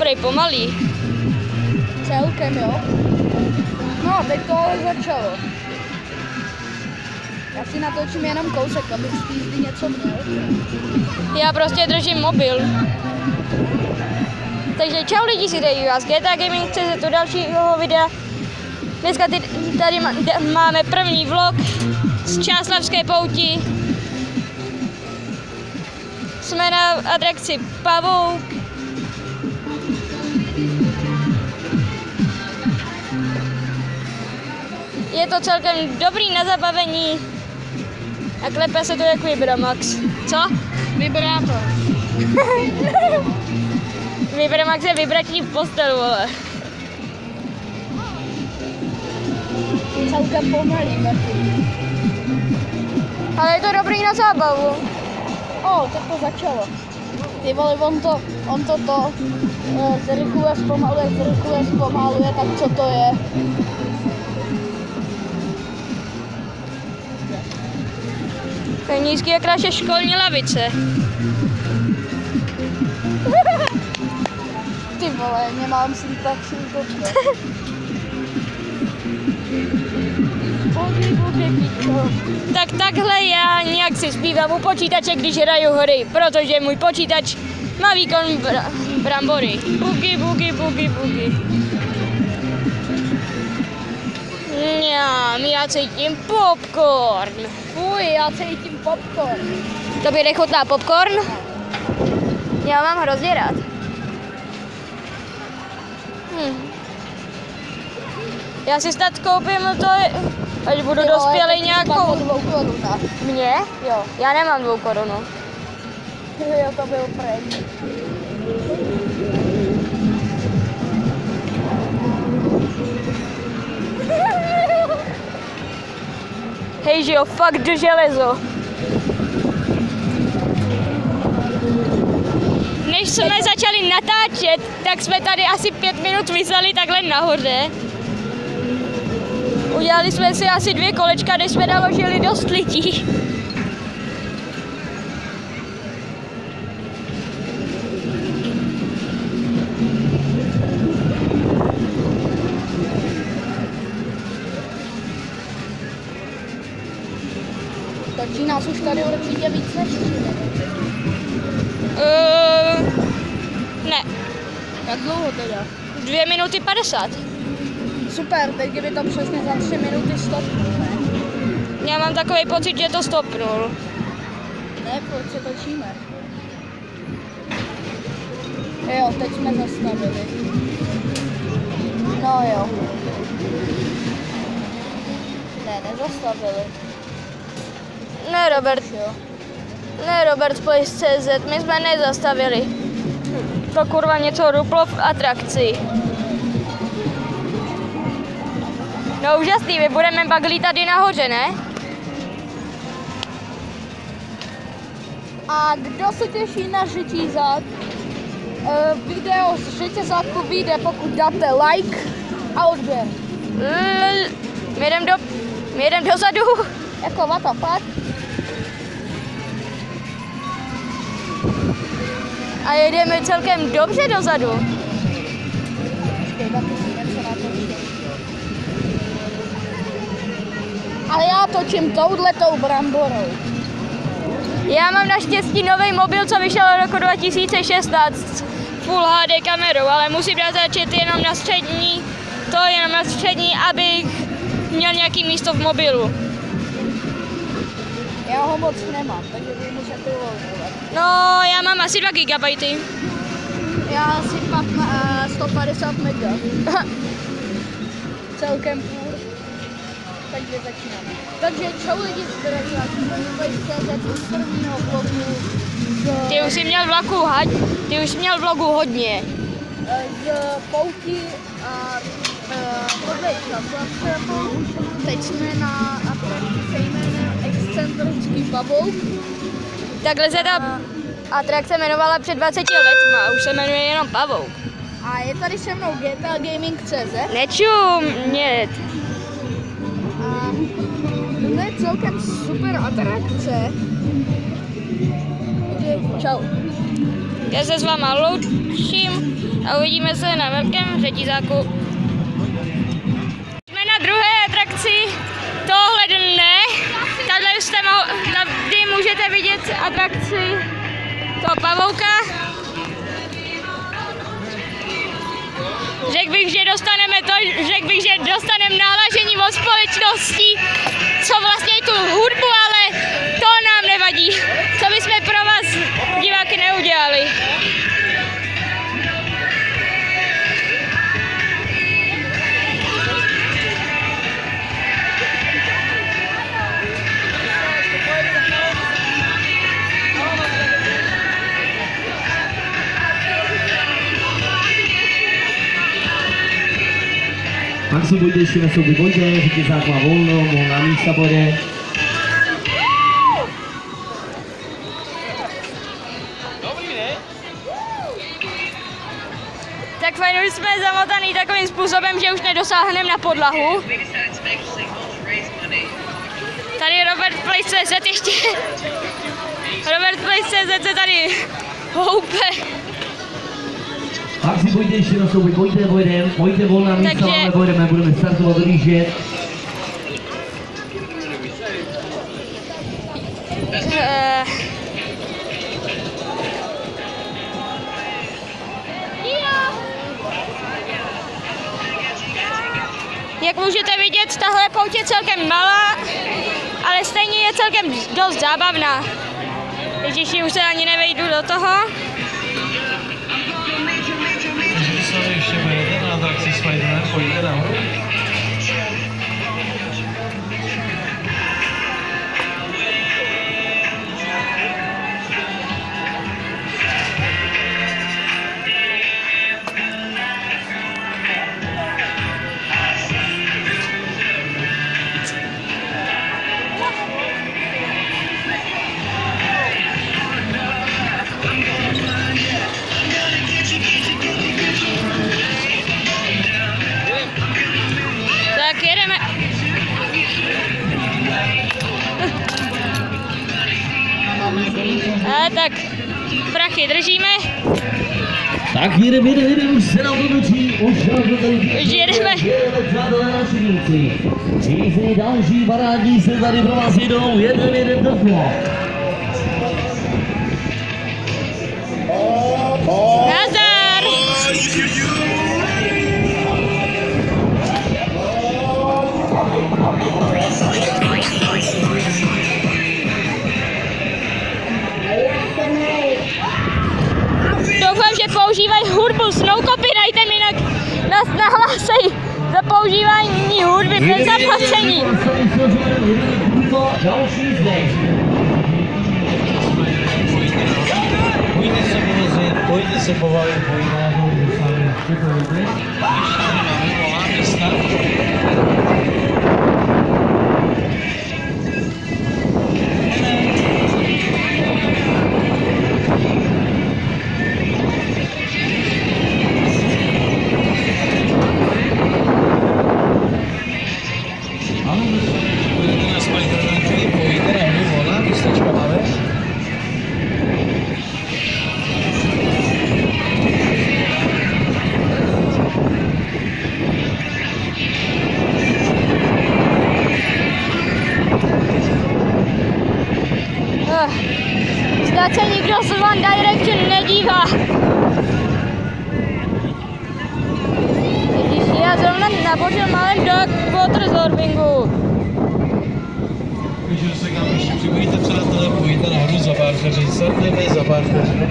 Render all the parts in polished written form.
prej pomalý. Celkem, jo. No, teď to ale začalo. Já si natočím jenom kousek, abych z té jízdy něco měl. Já prostě držím mobil. Takže čau lidi, si tady vás GTA Gaming CZ do dalšího videa. Dneska tady máme první vlog z Čáslavské pouti. Jsme na atrakci Pavouk. Je to celkem dobrý na zabavení. A klepe se to jak Vibramax. Co? Vibrátor. Vibramax je vybratí v postelu, vole. Celkem pomalý, taky. Ale je to dobrý na zábavu. Tak to začalo. Ty vole, on to zrychluje, zpomaluje, tak co to je? To je nízký jak naše školní lavice. Ty vole, nemám slípačů dobře. Tak takhle já nějak si zpívám u počítače, když hraju hry, protože můj počítač má výkon brambory. Bugy, bugy, bugy, bugy. Já cítím popcorn. Fuj, já cítím popcorn. Tobě nechutná popcorn? Já mám hrozně rád. Já si snad koupím to, až budu dospělý nějakou... 2 korun. Mně? Jo. Já nemám 2 korun. Jo, to byl prank. Hej, že jo, fakt do železo. Než jsme začali natáčet, tak jsme tady asi 5 minut vyseli takhle nahoře. Udělali jsme si asi 2 kolečka, než jsme naložili dost lidí. Takže nás už tady určitě víc než 3 minuty. Ne. Jak dlouho teda? 2 minuty 50. Super, teď kdyby to přesně za 3 minuty stopnul, ne? Já mám takový pocit, že to stopnul. Ne, proč se točíme? Jo, teď jsme zastavili. No jo. Ne, nezastavili. Ne, Robert. Jo. Ne, Robert Place.cz, my jsme nezastavili. To kurva něco ruplo v atrakci. No úžasný, my budeme baglí tady nahoře, ne? A kdo se těší na řetízák? Video z řetězáku vyjde, pokud dáte like a odběr. My jdem dozadu. Jako what the fuck? A jedeme celkem dobře dozadu. Počkej, taky si něco natočím. Ale já točím touhletou bramborou. Já mám naštěstí nový mobil, co vyšel roku 2016 Full HD kamerou, ale musím natáčet jenom na střední, abych měl nějaký místo v mobilu. Já ho moc nemám, takže vy můžete uvolňovat. No, já mám asi 2 GB. Já asi 150 mega. Celkem půl. Takže začínáme. Takže čau lidi, zdraví vás z prvního vlogu. Ty už jsi měl vlogu hodně. Z pouti a tohle je Čáslavská pouť. Teď jsme na atrakci se jménem Excentrický Pavouk. Takhle se ta atrakce jmenovala před 20 letma a už se jmenuje jenom Pavouk. A je tady se mnou GTA Gaming CZ. Nečumět. A to je celkem super atrakce. Takže čau. Já se s váma loučím A uvidíme se na velkém řetízáku. Jsme na druhé atrakci tohle dne. Tady můžete vidět atrakci toho pavouka. Řekl bych, že dostaneme nahlášení od společnosti, co vlastně tu hudbu, ale to nám nevadí. Co bychom pro vás diváky neudělali. Ak si budete ešte na souboj bojte, řetězák má volná místa bude. Tak fajn, už jsme zamotaný takovým způsobem, že už nedosáhneme na podlahu. Tady Robert Place.cz ještě. Robert Place.cz se tady houpe. Ak si budete ešte na souboj bojte volná místa, Takže... budeme startovat výžet. Jak můžete vidět, tahle pouť je celkem malá, ale stejně je celkem dost zábavná. Ježiši, už se ani nevejdu do toho. Ještě budete na atrakci Spider-Man, pojďte nahoru. Tak jedeme. A tak, prachy držíme. Tak jedeme, už se nám to točí, už jedeme. Přátelé návštěvníci. Řízí další parádní se tady pro vás jedou, jeden teflo. Nazdar! Doufám, že používají hudbu s no copyrightem, jinak nás nahlásejí za používání hudby bez zaplacení. Pojďte se povalit, Snad se nikdo z One Direction nedívá. Ježiši, já zrovna nabožil malém do waterzorbingu. Takže se kam ještě připojíte, přátelé, pojďte nahoru za pár vteřin, startujeme za pár vteřin.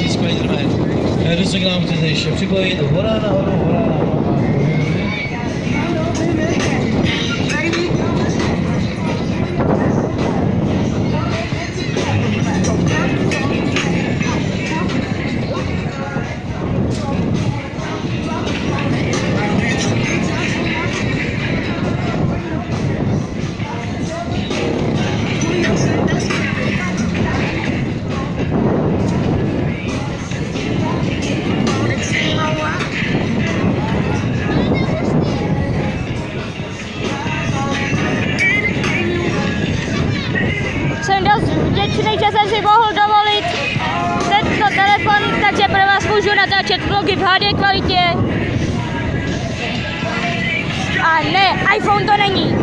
Spider-Man. Kdo se k nám chcete ještě připojit, hora nahoru. krátce pro vás můžu natáčet vlogy v HD kvalitě. A ne, iPhone to není.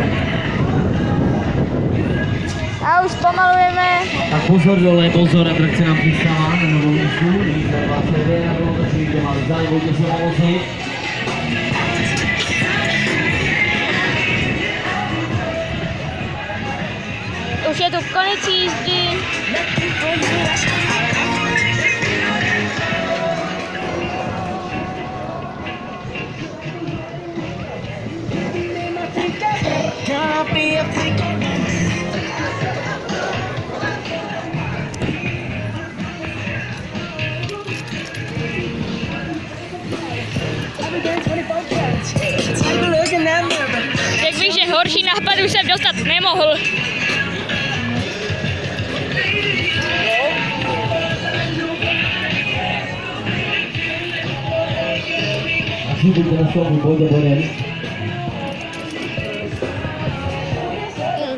A už pomalujeme. Tak pozor dole, pozor, atrakce nám přistává na novou místu. Nyní se vás jde na druhou točení, kde máte zájem, pojďte se pomoci. Už je tu konec jízdy. Řekl bych, že horší nápad už jsem dostat nemohl. Buďte na slovu, pojďte bodem.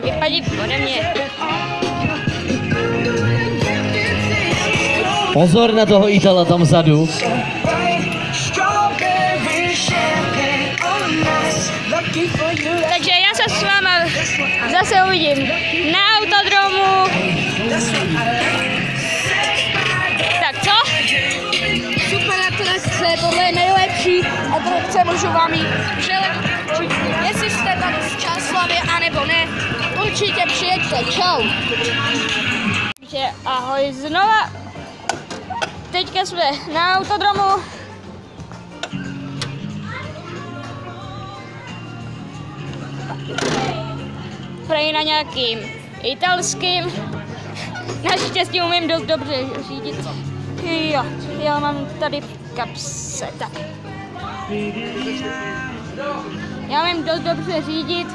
Vypadí ode mě. Pozor na toho Itala tam vzadu. Takže já se s váma zase uvidím na autodromu. Tak co? Super atrakce, tohle je nejlepší atrakce, můžu vám ji přelepšit. Jestli jste tady z Čáslavi, anebo ne, určitě přijeďte. Čau. Takže ahoj znova. Teďka jsme na autodromu. Prej na nějakým italským. Naštěstí umím dost dobře řídit. Jo, já mám tady v kapse, tak. Já umím dost dobře řídit.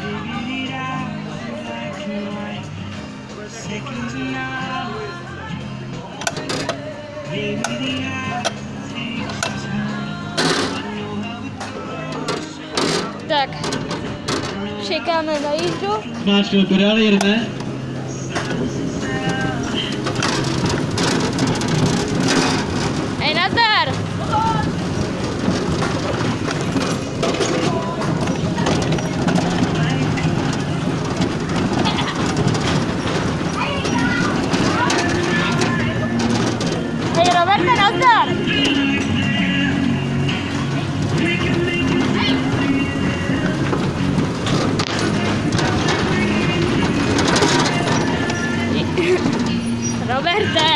Tak, čekáme na jízdu. Máš chvilku dál, jedeme? Hej, nazdar! Hej, Roberte, nazdar! Roberte!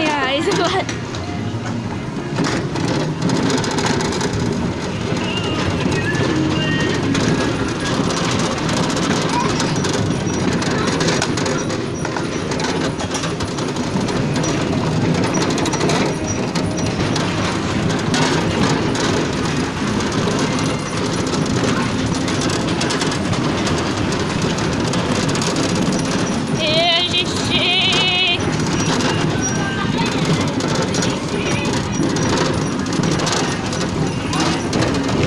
Jaj, zle. Ježiši.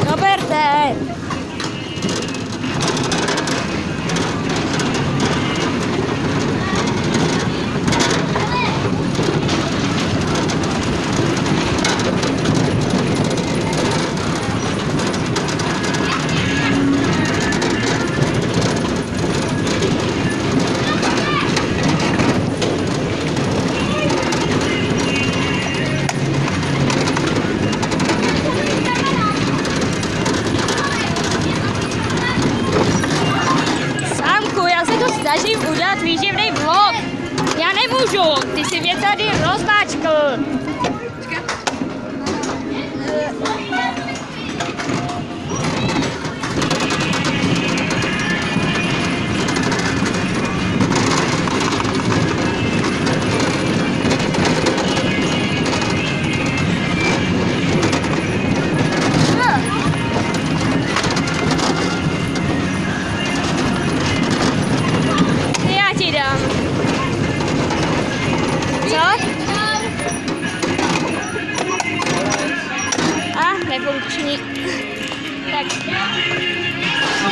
Roberte! Sámku, já se to snažím udělat výživný vlog. Já nemůžu, ty si mě tady rozmáčkl. Já ti dám. Co? A,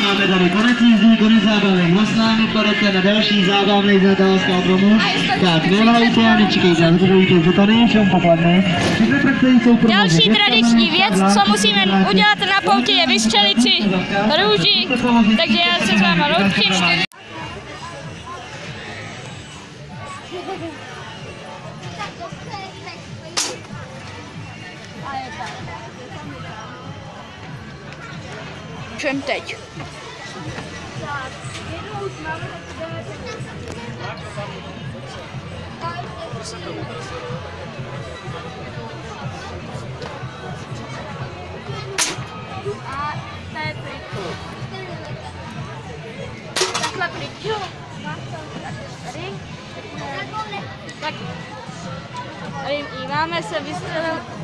máme tady konec jízdy, konec zábavek. Kdo s námi pojedete na další zábavnej zadávačka promu, tak nelajte a nečekejte, zadovolíte, že tady je všem pokladné. Všechny trakce jsou pro Další tradiční věc, co musíme udělat na poutě, je vystřelit si růži, takže já se s váma loučím. Čem teď? A to je pryč. Takhle pryč, jo. Tady. Tak. Tady máme se vystřelil